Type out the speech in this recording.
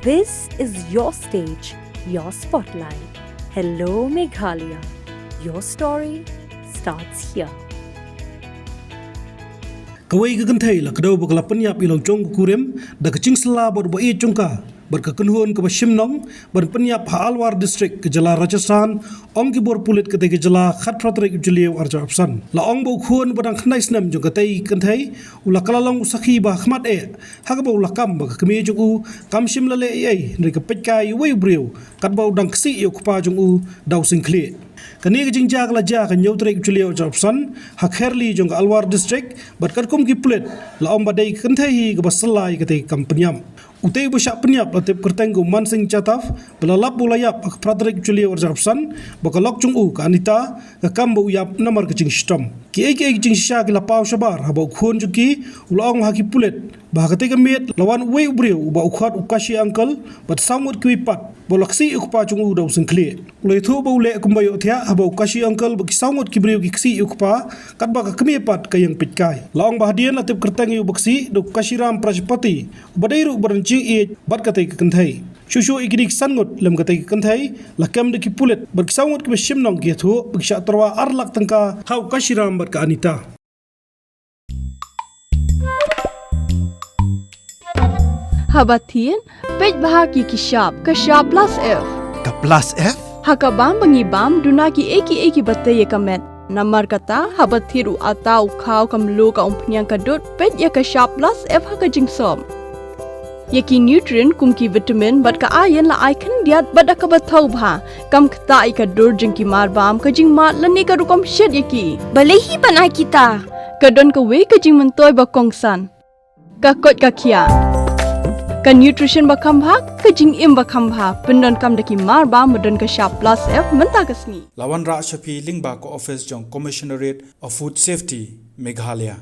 This is your stage, your spotlight. Hello, Meghalaya. Your story starts here. Kawai ka kanthai la kadaw bakla Pynïap ilong chong kurem da kaching sala bor Baieid chongka bar ka kunhon ka Shillong bar Pynïap Alwar district ke jala Rajasthan ong ki bor pulit ke te ke jala khatratrik julieu arja opsan la ong bo khon badang Khynnah Snem jong ka tai kanthai ula kalalong Sakhi ba khmat e ha ka bo la kam ba Kmie jong u kam shim la le ai ri ka petkai wei breu kat bo dang si yo kpa jong u daw sing khle kani ke jingjak la ja ka nyautrek julieu jobsan ha kherli jong Alwar district bat kat kum ki pulit la om badai kanthai hi ka basalai ka te kam Pynïap utei busyak Pynïap la tep kerteng go mansing cataf belalap bulayap ak pradrik julieu jobsan bakalok chung u ka anita ka kam bo yap namar ka jing stom ki ek jing sha ki la paw shabar ha bo khon juki ulong ha ki pulit ba ka te ka met lawan wei ubreu ba ukhat ukashi uncle bat samut ki pat bolaksi ukpa chung u daw singkle ulai thu bo le kumbayo thia ha bo ukashi uncle ba ki samut ki breu ki ksi ukpa kat ba ka Kmie pat ka yang pitkai laong ba hadian la tep kerteng yu baksi do kashiram prajapati badairu baranchi e bat ka te ka kanthai shushu igrik sangut lem ka te ka kanthai la kam de ki pulit ba ki samut ki shimnong ki thu biksha tarwa arlak tangka hau kashiram bat ka anita Habatin, pej bahaki kishap, kashap plus F. Ka plus F? Hakabam bangibam dunaki eki bataye kamet. Namar kata habathiru atau khau kamlu ka umpnyang kadut pej ya kashap plus F haka jingsom. Yaki nutrient kumki vitamin bat ka ayan la icon diat bat ka bathau bha kam khta ai ka dur jingki mar bam ka jing mat lani ka rukom shed yaki. Balehi banai kita. Kadon ka we ka jing mentoy ba kongsan. Ka kot ka kia. Ka nutrition bakam bha ka jing im bakam bha pendon kam daki mar ba modon ka sharp plus F menta kasni Lawan Ra Shafi Lingba ko office jong Commissionerate of Food Safety Meghalaya